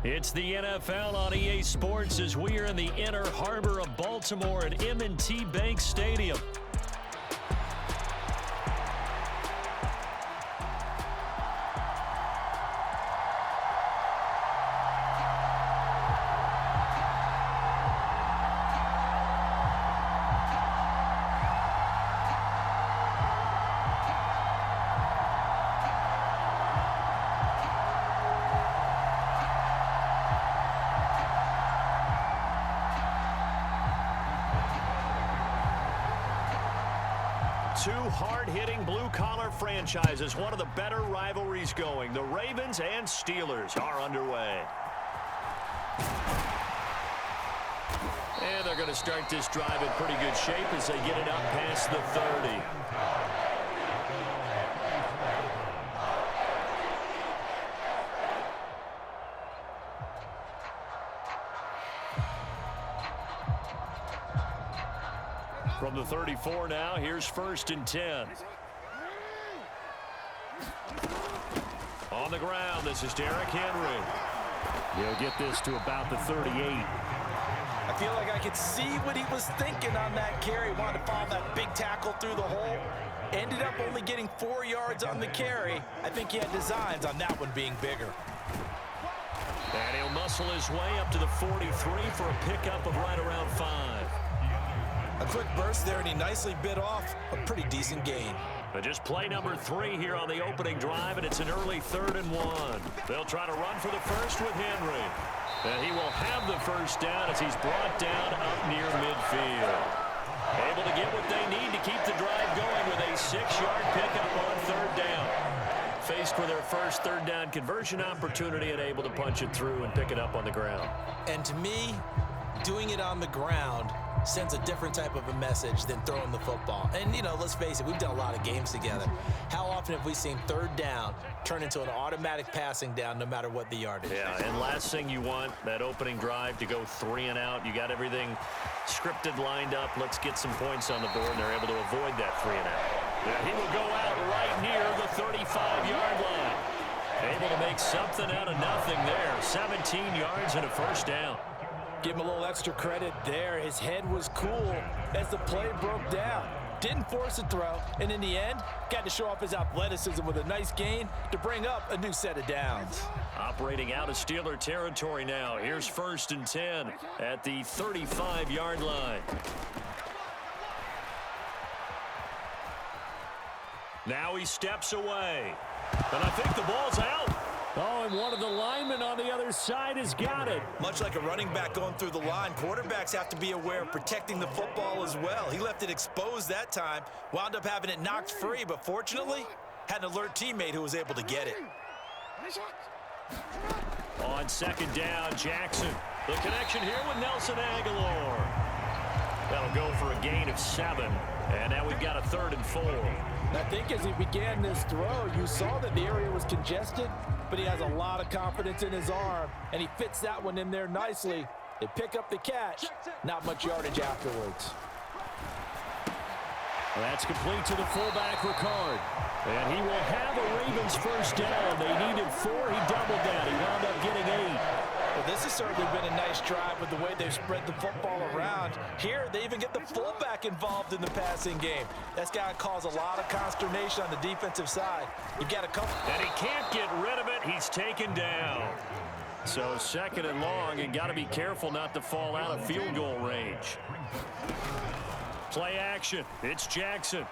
It's the NFL on EA Sports as we are in the Inner Harbor of Baltimore at M&T Bank Stadium. Two hard-hitting blue-collar franchises, one of the better rivalries going. The Ravens and Steelers are underway. And they're going to start this drive in pretty good shape as they get it up past the 30. From the 34 now, here's 1st and 10. On the ground, this is Derrick Henry. He'll get this to about the 38. I feel like I could see what he was thinking on that carry. Wanted to follow that big tackle through the hole. Ended up only getting 4 yards on the carry. I think he had designs on that one being bigger. And he'll muscle his way up to the 43 for a pickup of right around 5. A quick burst there, and he nicely bit off a pretty decent gain. But just play number 3 here on the opening drive, and it's an early 3rd and 1. They'll try to run for the first with Henry. And he will have the first down as he's brought down up near midfield. Able to get what they need to keep the drive going with a 6-yard pickup on 3rd down. Faced with their first 3rd down conversion opportunity and able to punch it through and pick it up on the ground. And to me, doing it on the ground sends a different type of a message than throwing the football. And, you know, let's face it, we've done a lot of games together. How often have we seen 3rd down turn into an automatic passing down no matter what the yardage? Yeah, and last thing you want, that opening drive to go 3 and out. You got everything scripted, lined up. Let's get some points on the board, and they're able to avoid that 3 and out. Yeah, he will go out right near the 35-yard line. Able to make something out of nothing there. 17 yards and a first down. Give him a little extra credit there. His head was cool as the play broke down. Didn't force a throw, and in the end, got to show off his athleticism with a nice gain to bring up a new set of downs. Operating out of Steeler territory now. Here's 1st and 10 at the 35-yard line. Now he steps away. And I think the ball's out. Oh, and one of the linemen on the other side has got it. Much like a running back going through the line, quarterbacks have to be aware of protecting the football as well. He left it exposed that time, wound up having it knocked free, but fortunately, had an alert teammate who was able to get it. On 2nd down, Jackson. The connection here with Nelson Aguilar. That'll go for a gain of 7, and now we've got a 3rd and 4. I think as he began this throw, you saw that the area was congested, but he has a lot of confidence in his arm, and he fits that one in there nicely. They pick up the catch, not much yardage afterwards. That's complete to the fullback, Ricard. And he will have a Ravens first down. They needed 4. He doubled that. He wound up getting 8. Well, this has certainly been a nice drive with the way they've spread the football around. Here, they even get the fullback involved in the passing game. That's got to cause a lot of consternation on the defensive side. You've got to come. And he can't get rid of it. He's taken down. So 2nd and long, and got to be careful not to fall out of field goal range. Play action. It's Jackson.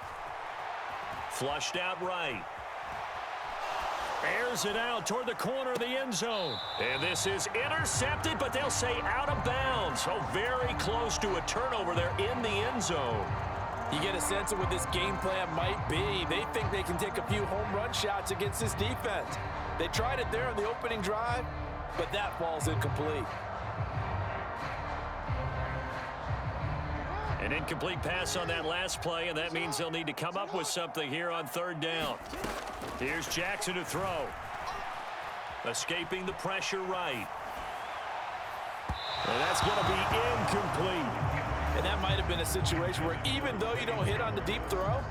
Flushed out right. Airs it out toward the corner of the end zone. And this is intercepted, but they'll say out of bounds. So very close to a turnover there in the end zone. You get a sense of what this game plan might be. They think they can take a few home run shots against this defense. They tried it there on the opening drive, but that falls incomplete. An incomplete pass on that last play, and that means they'll need to come up with something here on 3rd down. Here's Jackson to throw. Escaping the pressure right. And that's going to be incomplete. And that might have been a situation where even though you don't hit on the deep throw,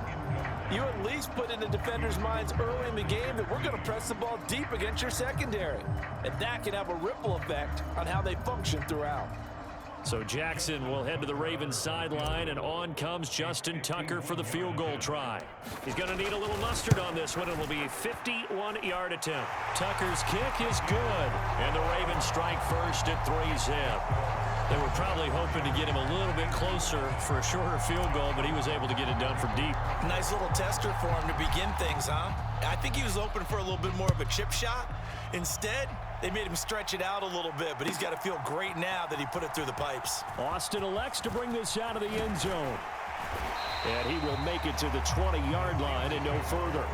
You at least put in the defender's minds early in the game that we're going to press the ball deep against your secondary. And that can have a ripple effect on how they function throughout. So Jackson will head to the Ravens sideline, and on comes Justin Tucker for the field goal try. He's going to need a little mustard on this one. It will be a 51-yard attempt. Tucker's kick is good, and the Ravens strike first at 3-zip. They were probably hoping to get him a little bit closer for a shorter field goal, but he was able to get it done from deep. Nice little tester for him to begin things, huh? I think he was open for a little bit more of a chip shot. Instead, they made him stretch it out a little bit, but he's got to feel great now that he put it through the pipes. Austin elects to bring this out of the end zone. And he will make it to the 20-yard line and no further.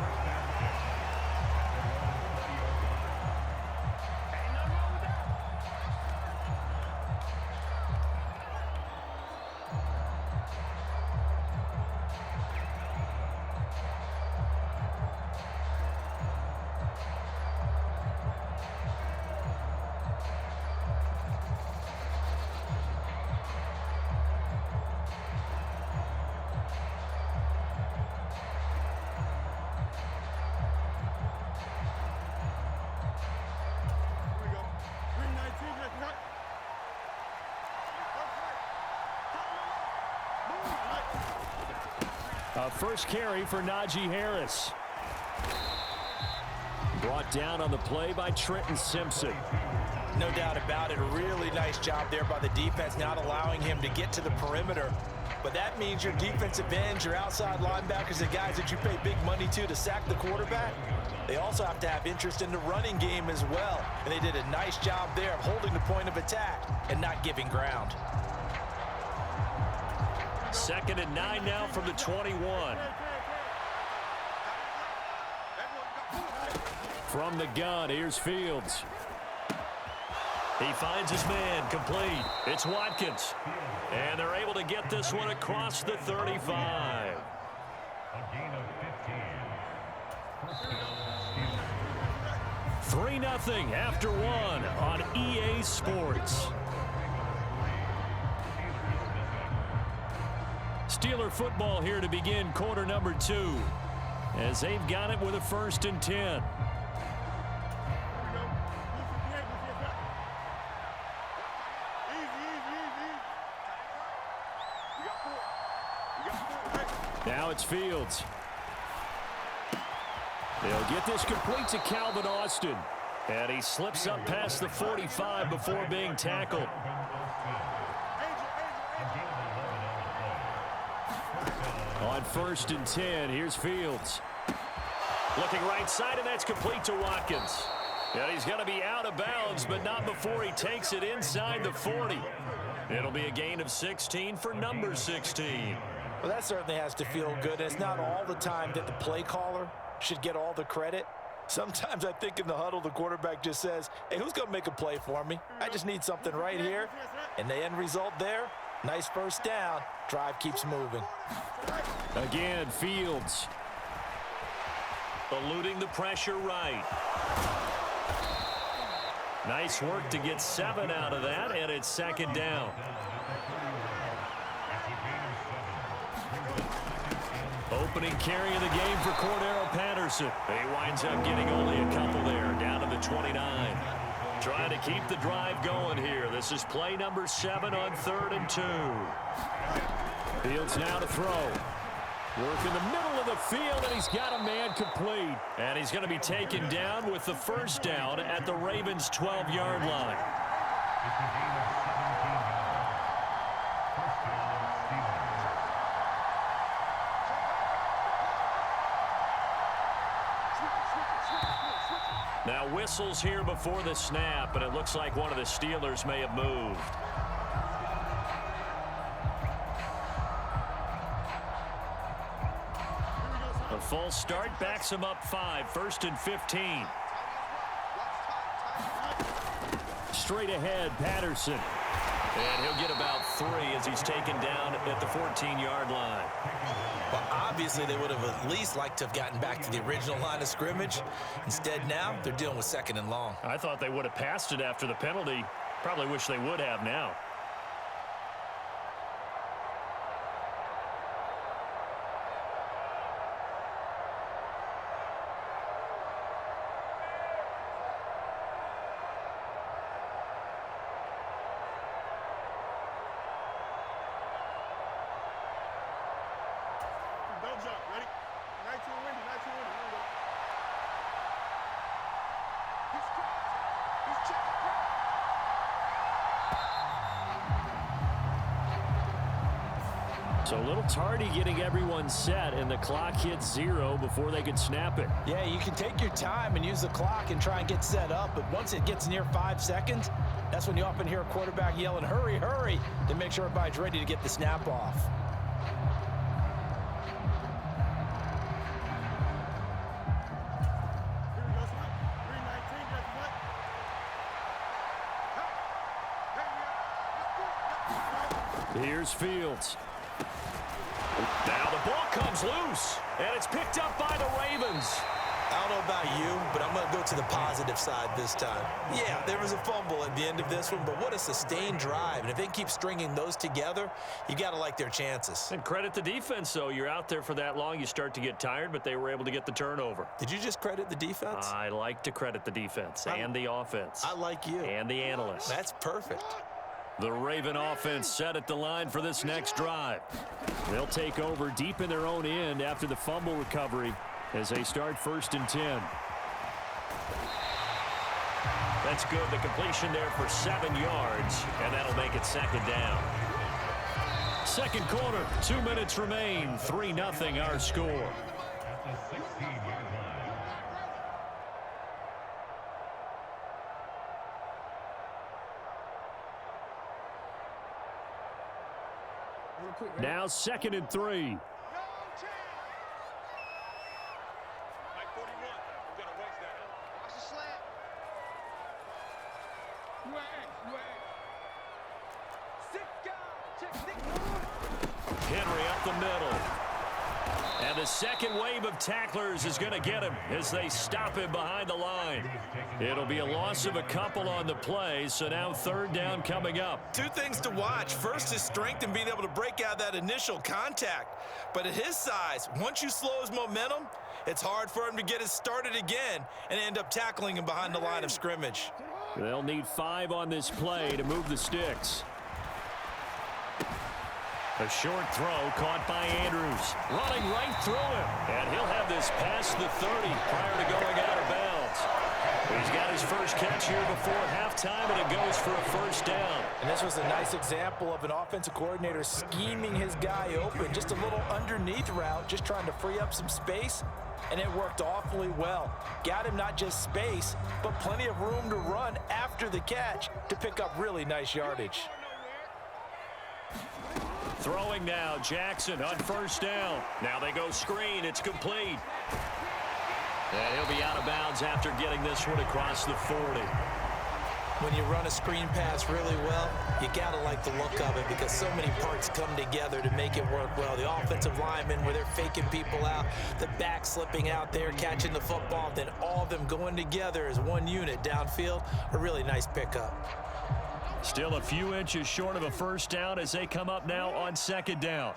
First carry for Najee Harris. Brought down on the play by Trenton Simpson. No doubt about it. A really nice job there by the defense, not allowing him to get to the perimeter. But that means your defensive ends, your outside linebackers, the guys that you pay big money to sack the quarterback, they also have to have interest in the running game as well. And they did a nice job there of holding the point of attack and not giving ground. 2nd and 9 now from the 21. From the gun, here's Fields. He finds his man, complete. It's Watkins. And they're able to get this one across the 35. 3-0 after one on EA Sports. Steeler football here to begin quarter number 2 as they've got it with a 1st and 10. Now it's Fields. They'll get this complete to Calvin Austin. And he slips up past the 45 before being tackled. On 1st and 10, here's Fields. Looking right side, and that's complete to Watkins. And he's going to be out of bounds, but not before he takes it inside the 40. It'll be a gain of 16 for number 16. Well, that certainly has to feel good. It's not all the time that the play caller should get all the credit. Sometimes I think in the huddle, the quarterback just says, hey, who's going to make a play for me? I just need something right here. And the end result there, nice first down. Drive keeps moving. Again, Fields. Eluding the pressure right. Nice work to get 7 out of that, and it's 2nd down. Opening carry of the game for Cordero Patterson. He winds up getting only a couple there, down to the 29. Trying to keep the drive going here. This is play number 7 on 3rd and 2. Fields now to throw. Work in the middle of the field, and he's got a man complete. And he's going to be taken down with the 1st down at the Ravens' 12-yard line. Now whistles here before the snap, and it looks like one of the Steelers may have moved. A full start backs him up 5, 1st and 15. Straight ahead, Patterson. And he'll get about 3 as he's taken down at the 14-yard line. Well, obviously, they would have at least liked to have gotten back to the original line of scrimmage. Instead, now, they're dealing with 2nd and long. I thought they would have passed it after the penalty. Probably wish they would have now. So a little tardy getting everyone set, and the clock hits 0 before they could snap it. Yeah, you can take your time and use the clock and try and get set up, but once it gets near 5 seconds, that's when you often hear a quarterback yelling, hurry, hurry, to make sure everybody's ready to get the snap off. Here's Fields. Now the ball comes loose, and it's picked up by the Ravens. I don't know about you, but I'm going to go to the positive side this time. Yeah, there was a fumble at the end of this one, but what a sustained drive. And if they keep stringing those together, you got to like their chances. And credit the defense, though. You're out there for that long, you start to get tired, but they were able to get the turnover. Did you just credit the defense? I like to credit the defense and the offense. I like you. And the analysts. That's perfect. The Raven offense set at the line for this next drive. They'll take over deep in their own end after the fumble recovery as they start 1st and 10. That's good. The completion there for 7 yards, and that'll make it 2nd down. Second quarter, 2 minutes remain. 3-0 our score. Now 2nd and 3. Henry up the middle. And the second wave of tacklers is going to get him as they stop him behind the line. It'll be a loss of a couple on the play, so now 3rd down coming up. 2 things to watch. First is strength and being able to break out that initial contact. But at his size, once you slow his momentum, it's hard for him to get it started again and end up tackling him behind the line of scrimmage. They'll need 5 on this play to move the sticks. A short throw caught by Andrews. Running right through him. And he'll have this past the 30 prior to going out of bounds. He's got his first catch here before halftime, and it goes for a 1st down. And this was a nice example of an offensive coordinator scheming his guy open. Just a little underneath route, just trying to free up some space. And it worked awfully well. Got him not just space, but plenty of room to run after the catch to pick up really nice yardage. Throwing now, Jackson on 1st down. Now they go screen. It's complete. And he'll be out of bounds after getting this one across the 40. When you run a screen pass really well, you got to like the look of it because so many parts come together to make it work well. The offensive linemen, where they're faking people out, the back slipping out there, catching the football, then all of them going together as one unit downfield, a really nice pickup. Still a few inches short of a 1st down as they come up now on 2nd down.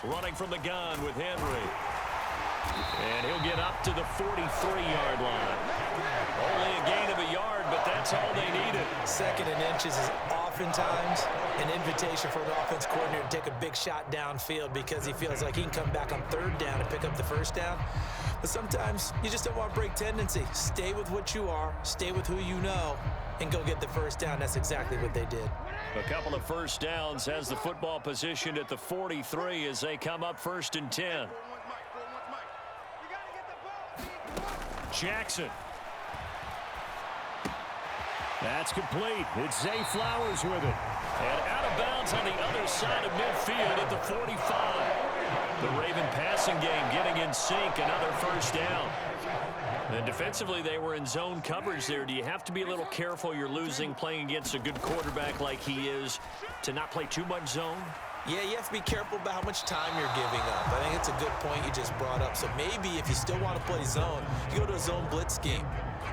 Running from the gun with Henry. And he'll get up to the 43-yard line. Only a gain of a yard, but that's all they needed. 2nd and inches is oftentimes an invitation for an offense coordinator to take a big shot downfield because he feels like he can come back on 3rd down and pick up the 1st down. But sometimes you just don't want to break tendency. Stay with what you are, stay with who you know, and go get the 1st down. That's exactly what they did. A couple of 1st downs, has the football positioned at the 43 as they come up 1st and 10. Jackson. That's complete. It's Zay Flowers with it. And out of bounds on the other side of midfield at the 45. The Raven passing game getting in sync. Another 1st down. And defensively, they were in zone coverage there. Do you have to be a little careful? You're losing playing against a good quarterback like he is to not play too much zone? Yeah, you have to be careful about how much time you're giving up. I think it's a good point you just brought up. So maybe if you still want to play zone, you go to a zone blitz scheme,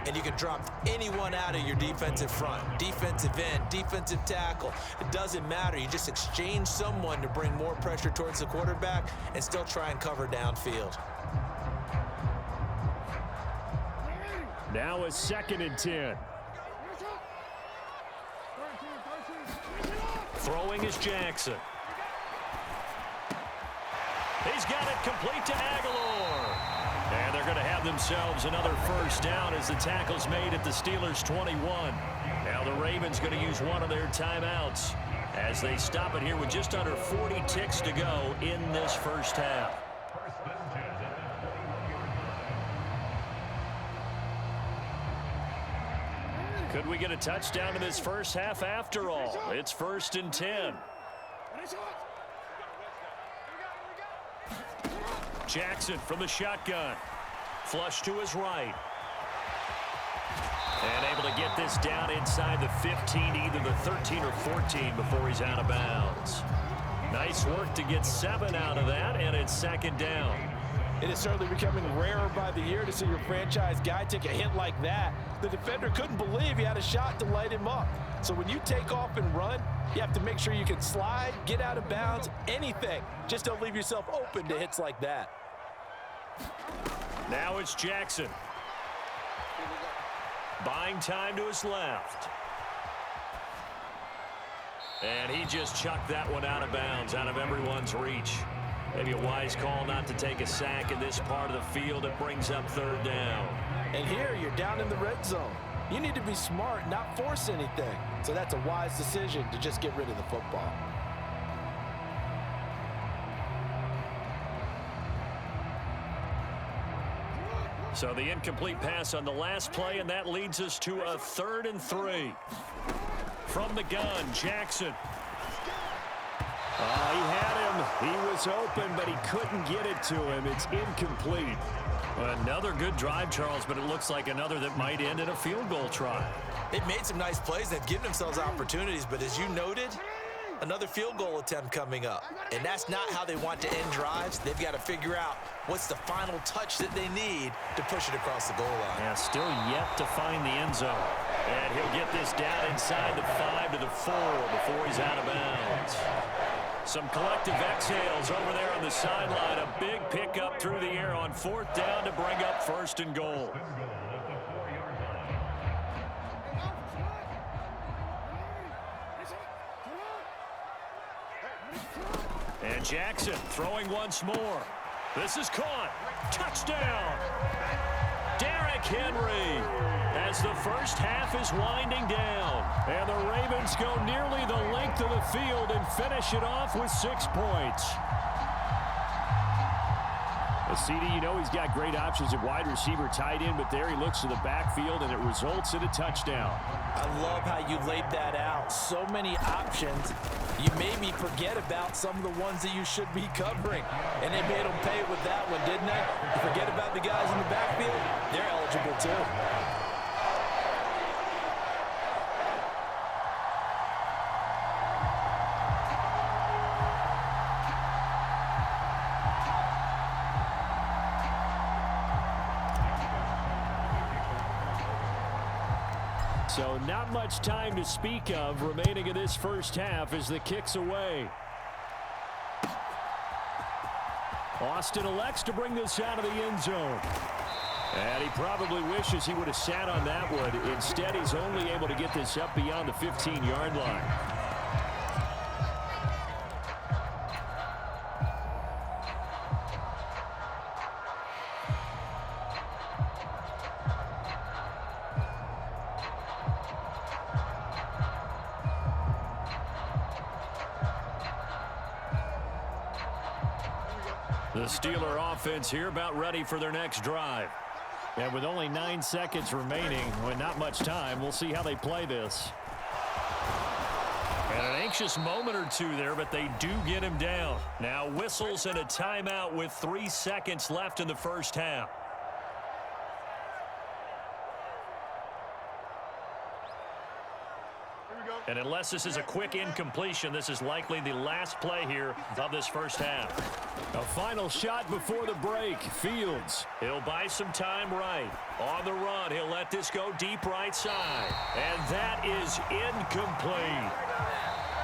and you can drop anyone out of your defensive front, defensive end, defensive tackle. It doesn't matter. You just exchange someone to bring more pressure towards the quarterback and still try and cover downfield. Now a 2nd and 10. Throwing is Jackson. He's got it complete to Aguilar. And they're going to have themselves another 1st down as the tackle's made at the Steelers' 21. Now the Ravens going to use one of their timeouts. as they stop it here with just under 40 ticks to go in this first half. Could we get a touchdown in this first half after all? It's 1st and 10. Jackson from the shotgun. Flush to his right. And able to get this down inside the 15, either the 13 or 14 before he's out of bounds. Nice work to get 7 out of that, and it's 2nd down. It is certainly becoming rarer by the year to see your franchise guy take a hit like that. The defender couldn't believe he had a shot to light him up. So when you take off and run, you have to make sure you can slide, get out of bounds, anything. Just don't leave yourself open to hits like that. Now it's Jackson. Buying time to his left. And he just chucked that one out of bounds, out of everyone's reach. Maybe a wise call not to take a sack in this part of the field. It brings up 3rd down. And here you're down in the red zone. You need to be smart, not force anything. So that's a wise decision to just get rid of the football. So the incomplete pass on the last play, and that leads us to a 3rd and 3. From the gun, Jackson. He had him. He was open, but he couldn't get it to him. It's incomplete. Another good drive, Charles, but it looks like another that might end in a field goal try. They've made some nice plays. They've given themselves opportunities, but as you noted, another field goal attempt coming up. And that's not how they want to end drives. They've got to figure out what's the final touch that they need to push it across the goal line. Yeah, still yet to find the end zone. And he'll get this down inside the 5 to the 4 before he's out of bounds. Some collective exhales over there on the sideline. A big pickup through the air on 4th down to bring up 1st and goal. And Jackson throwing once more. This is caught. Touchdown. Derrick Henry, as the first half is winding down. And the Ravens go nearly the length of the field and finish it off with 6 points. CD, you know he's got great options at wide receiver, tight end, but there he looks to the backfield, and it results in a touchdown. I love how you laid that out. So many options. You made me forget about some of the ones that you should be covering. And they made them pay with that one, didn't they? You forget about the guys in the backfield, they're eligible too. So not much time to speak of remaining in this first half as the kick's away. Austin elects to bring this out of the end zone. And he probably wishes he would have sat on that one. Instead, he's only able to get this up beyond the 15-yard line. The Steeler offense here about ready for their next drive. And with only 9 seconds remaining, with not much time, we'll see how they play this. And an anxious moment or two there, but they do get him down. Now whistles and a timeout with 3 seconds left in the first half. And unless this is a quick incompletion, this is likely the last play here of this first half. A final shot before the break. Fields. He'll buy some time right. On the run, he'll let this go deep right side. And that is incomplete.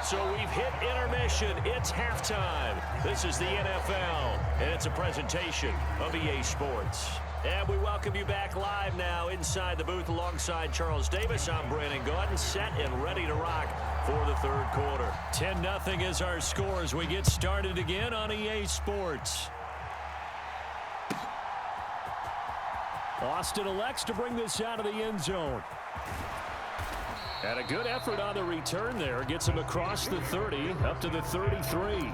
So we've hit intermission. It's halftime. This is the NFL, and it's a presentation of EA Sports. And we welcome you back live now inside the booth alongside Charles Davis. I'm Brandon Gordon, set and ready to rock for the third quarter. 10-0 is our score as we get started again on EA Sports. Austin elects to bring this out of the end zone. And a good effort on the return there. Gets him across the 30, up to the 33.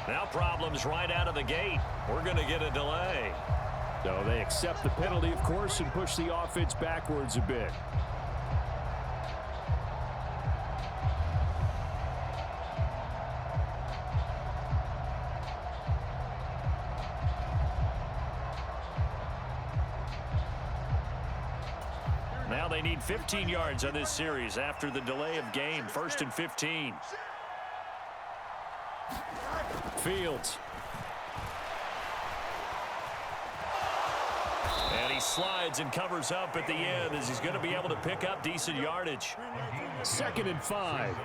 Now problems right out of the gate. We're going to get a delay. So they accept the penalty, of course, and push the offense backwards a bit. Now they need 15 yards on this series after the delay of game. 1st and 15. Fields. And he slides and covers up at the end as he's going to be able to pick up decent yardage. 2nd and 5.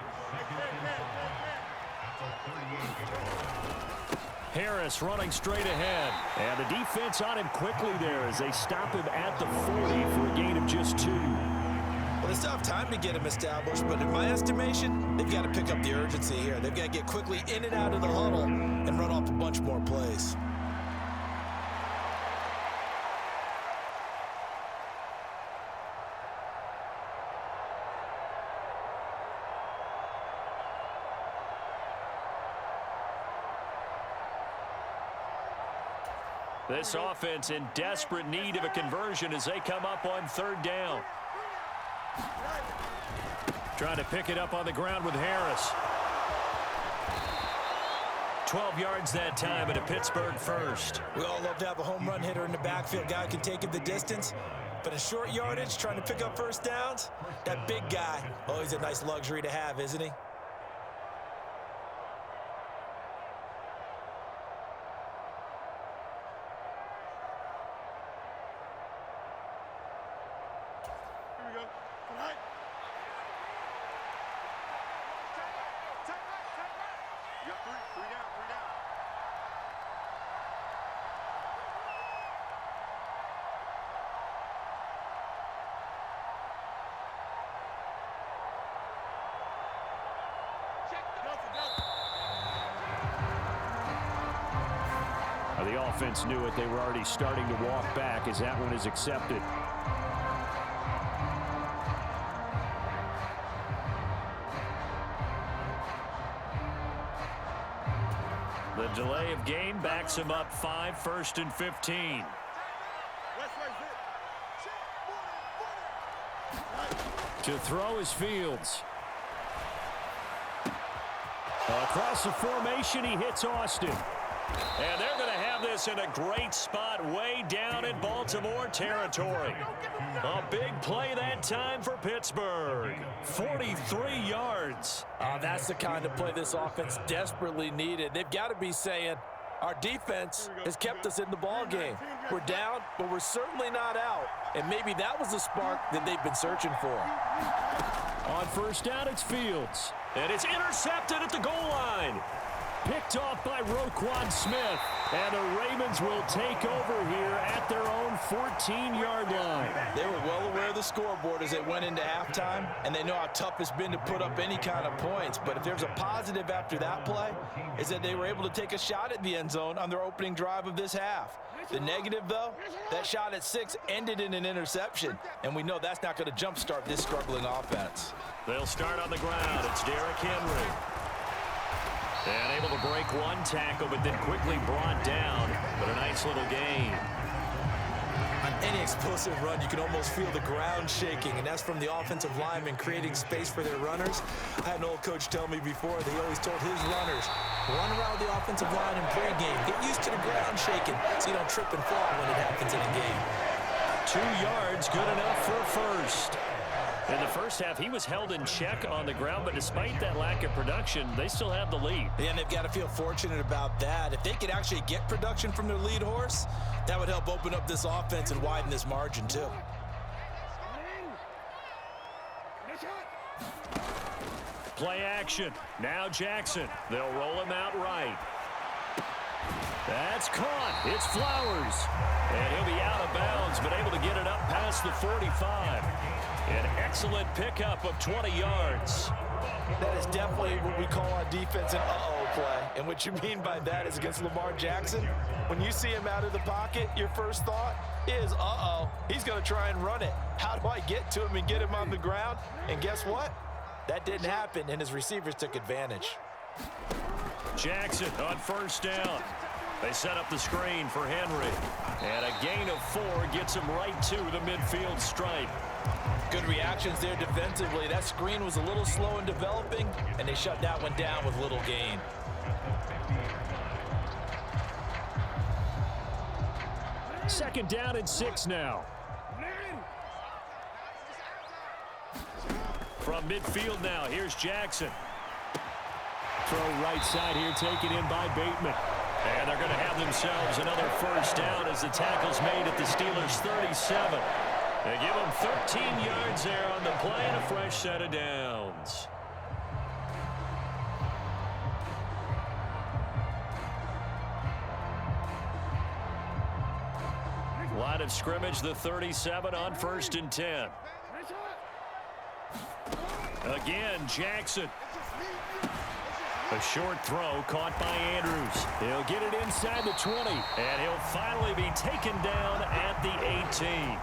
Harris running straight ahead. And the defense on him quickly there as they stop him at the 40 for a gain of just 2. Well, they still have time to get him established, but in my estimation, they've got to pick up the urgency here. They've got to get quickly in and out of the huddle and run off a bunch more plays. This offense in desperate need of a conversion as they come up on 3rd down. Trying to pick it up on the ground with Harris. 12 yards that time and a Pittsburgh first. We all love to have a home run hitter in the backfield. Guy who can take it the distance. But in short yardage, trying to pick up first downs, that big guy, always a nice luxury to have, isn't he? The offense knew it. They were already starting to walk back as that one is accepted. The delay of game backs him up 5, 1st and 15. To throw is Fields. Across the formation, he hits Austin. And they're going to have this in a great spot way down in Baltimore territory. A big play that time for Pittsburgh. 43 yards. That's the kind of play this offense desperately needed. They've got to be saying, our defense has kept us in the ball game. We're down, but we're certainly not out. And maybe that was the spark that they've been searching for. On 1st down, it's Fields. And it's intercepted at the goal line. Picked off by Roquan Smith. And the Ravens will take over here at their own 14-yard line. They were well aware of the scoreboard as they went into halftime, and they know how tough it's been to put up any kind of points. But if there's a positive after that play, is that they were able to take a shot at the end zone on their opening drive of this half. The negative, though, that shot at 6 ended in an interception, and we know that's not going to jumpstart this struggling offense. They'll start on the ground. It's Derrick Henry. And able to break one tackle, but then quickly brought down. But a nice little gain. On any explosive run, you can almost feel the ground shaking, and that's from the offensive linemen creating space for their runners. I had an old coach tell me before that he always told his runners, run around the offensive line in pregame. Get used to the ground shaking so you don't trip and fall when it happens in a game. 2 yards, good enough for a first. And the first first half, he was held in check on the ground, but despite that lack of production, they still have the lead. Yeah, and they've got to feel fortunate about that. If they could actually get production from their lead horse, that would help open up this offense and widen this margin too. Play action. Now Jackson. They'll roll him out right. That's caught. It's Flowers. And he'll be out of bounds, but able to get it up past the 45. An excellent pickup of 20 yards. That is definitely what we call on defense an uh-oh play. And what you mean by that is against Lamar Jackson, when you see him out of the pocket, your first thought is, uh-oh, he's going to try and run it. How do I get to him and get him on the ground? And guess what? That didn't happen, and his receivers took advantage. Jackson on first down. They set up the screen for Henry. And a gain of 4 gets him right to the midfield stripe. Good reactions there defensively. That screen was a little slow in developing, and they shut that one down with little gain. Second down and 6 now. From midfield now, here's Jackson. Throw right side here, taken in by Bateman. And they're going to have themselves another first down as the tackle's made at the Steelers' 37. They give them 13 yards there on the play and a fresh set of downs. Line of scrimmage, the 37 on 1st and 10. Again, Jackson. A short throw caught by Andrews. He'll get it inside the 20, and he'll finally be taken down at the 18.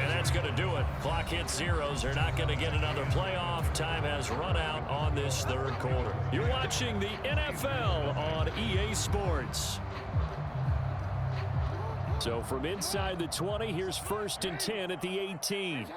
And that's going to do it. Clock hits zeros. They're not going to get another playoff. Time has run out on this third quarter. You're watching the NFL on EA Sports. So from inside the 20, here's 1st and 10 at the 18.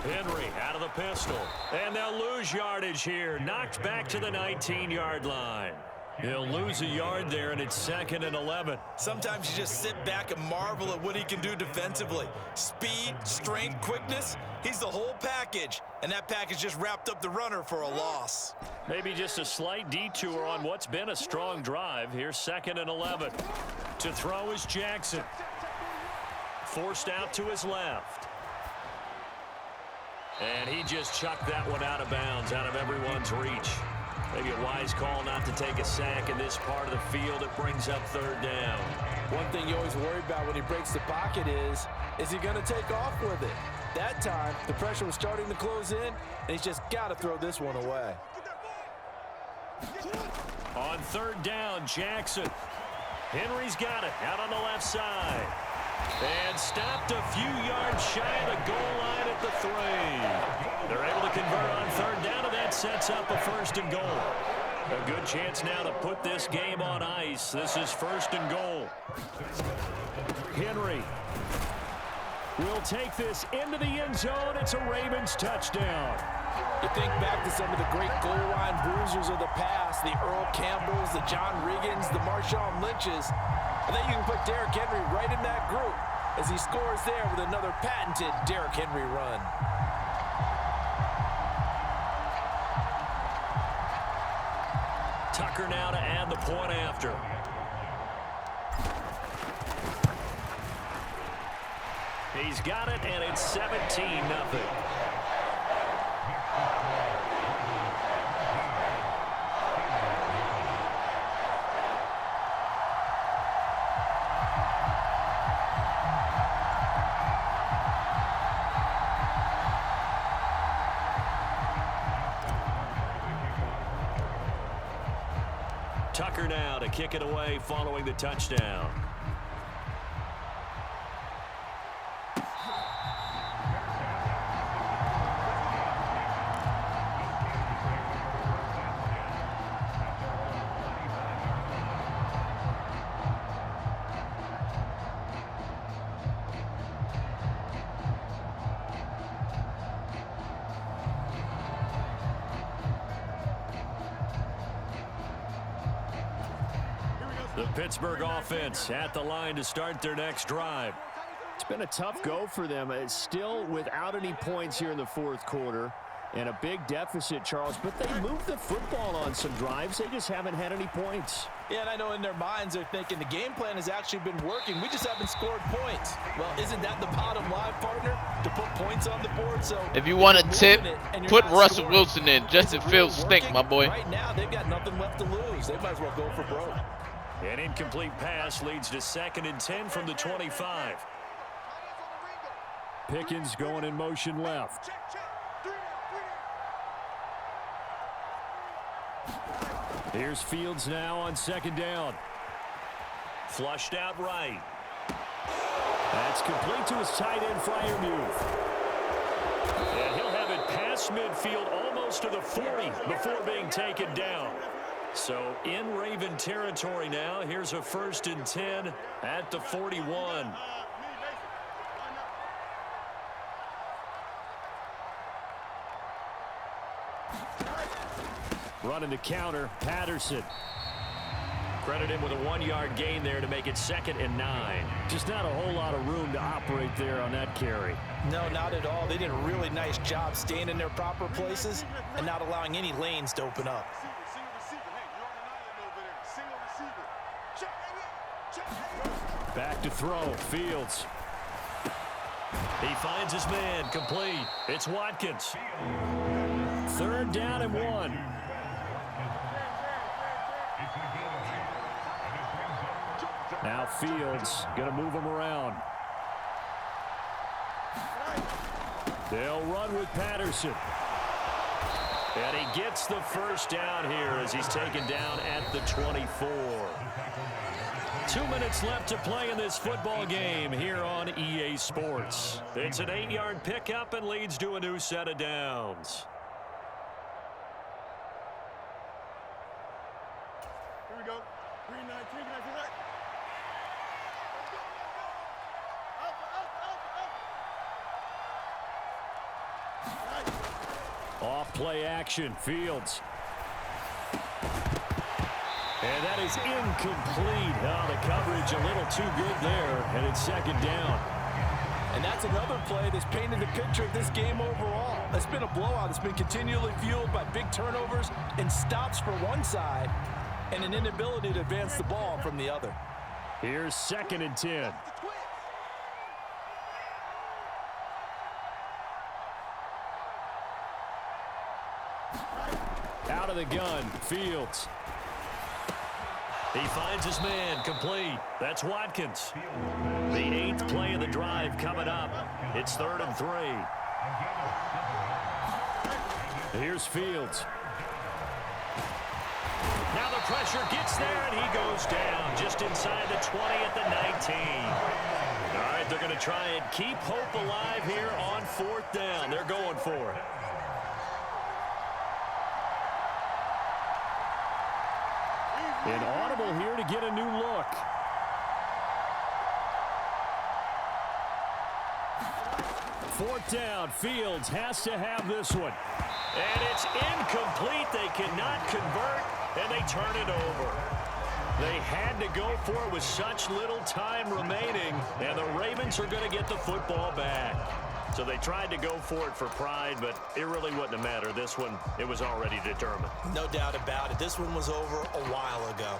Henry out of the pistol. And they'll lose yardage here. Knocked back to the 19-yard line. He'll lose a yard there, and it's 2nd and 11. Sometimes you just sit back and marvel at what he can do defensively. Speed, strength, quickness, he's the whole package. And that package just wrapped up the runner for a loss. Maybe just a slight detour on what's been a strong drive. Here's 2nd and 11. To throw is Jackson. Forced out to his left. And he just chucked that one out of bounds, out of everyone's reach. Maybe a wise call not to take a sack in this part of the field. It brings up 3rd down. One thing you always worry about when he breaks the pocket is he going to take off with it? That time, the pressure was starting to close in, and he's just got to throw this one away. On 3rd down, Jackson. Henry's got it out on the left side. And stopped a few yards shy of the goal line at the 3. They're able to convert on 3rd down, and that sets up a 1st and goal. A good chance now to put this game on ice. This is 1st and goal. Henry will take this into the end zone. It's a Ravens touchdown. You think back to some of the great goal line bruisers of the past, the Earl Campbells, the John Riggins, the Marshawn Lynches. And then you can put Derrick Henry right in that group as he scores there with another patented Derrick Henry run. Tucker now to add the point after. He's got it, and it's 17-0. Tucker now to kick it away following the touchdown. The Pittsburgh offense at the line to start their next drive. It's been a tough go for them. It's still without any points here in the fourth quarter and a big deficit, Charles, but they moved the football on some drives. They just haven't had any points. Yeah, and I know in their minds they're thinking the game plan has actually been working. We just haven't scored points. Well, isn't that the bottom line, partner? To put points on the board? So if you want a tip, put Russell Wilson in. Justin Fields stink, my boy. Right now, they've got nothing left to lose. They might as well go for broke. An incomplete pass leads to 2nd and 10 from the 25. Pickens going in motion left. Here's Fields now on 2nd down. Flushed out right. That's complete to his tight end Freiermuth. And he'll have it past midfield almost to the 40 before being taken down. So in Raven territory now. Here's a 1st and 10 at the 41. Running the counter, Patterson. Credit him with a 1-yard gain there to make it 2nd and 9. Just not a whole lot of room to operate there on that carry. No, not at all. They did a really nice job staying in their proper places and not allowing any lanes to open up. Back to throw, Fields. He finds his man, complete. It's Watkins. 3rd down and 1. Now Fields going to move him around. They'll run with Patterson. And he gets the 1st down here as he's taken down at the 24. 2 minutes left to play in this football game here on EA Sports. It's an 8-yard pickup and leads to a new set of downs. Here we go. 3-9, 3-9, 3-9. Off play action, Fields. And that is incomplete. Oh, the coverage a little too good there, and it's 2nd down. And that's another play that's painted the picture of this game overall. It's been a blowout. It's been continually fueled by big turnovers and stops for one side and an inability to advance the ball from the other. Here's 2nd and 10. Out of the gun, Fields. He finds his man, complete. That's Watkins. The 8th play of the drive coming up. It's 3rd and 3. Here's Fields. Now the pressure gets there, and he goes down just inside the 20 at the 19. All right, they're going to try and keep hope alive here on 4th down. They're going for it. An audible here to get a new look. Fourth down, Fields has to have this one. And it's incomplete. They cannot convert, and they turn it over. They had to go for it with such little time remaining, and the Ravens are going to get the football back. So they tried to go for it for pride, but it really wouldn't have mattered. This one, it was already determined. No doubt about it. This one was over a while ago.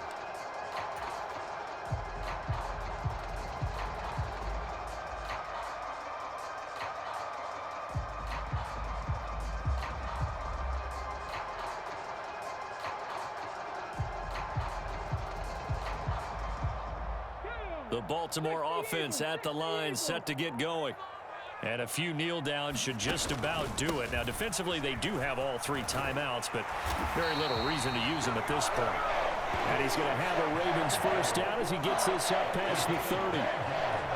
The Baltimore offense at the line, set to get going. And a few kneel downs should just about do it. Now, defensively, they do have all 3 timeouts, but very little reason to use them at this point. And he's going to have a Ravens 1st down as he gets this up past the 30.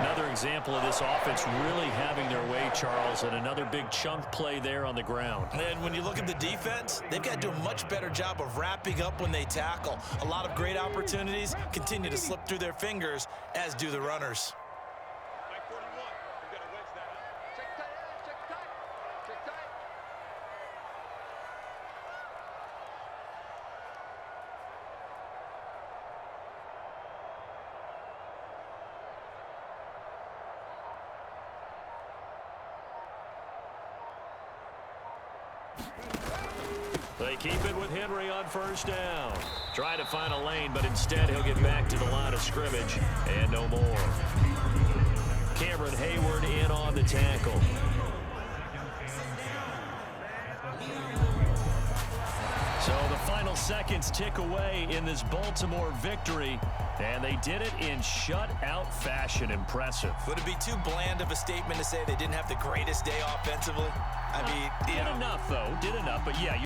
Another example of this offense really having their way, Charles, and another big chunk play there on the ground. And when you look at the defense, they've got to do a much better job of wrapping up when they tackle. A lot of great opportunities continue to slip through their fingers, as do the runners. They keep it with Henry on first down. Try to find a lane, but instead he'll get back to the line of scrimmage and no more. Cameron Hayward in on the tackle. So the final seconds tick away in this Baltimore victory, and they did it in shutout fashion. Impressive. Would it be too bland of a statement to say they didn't have the greatest day offensively? I mean, Did enough, though. Did enough, but yeah.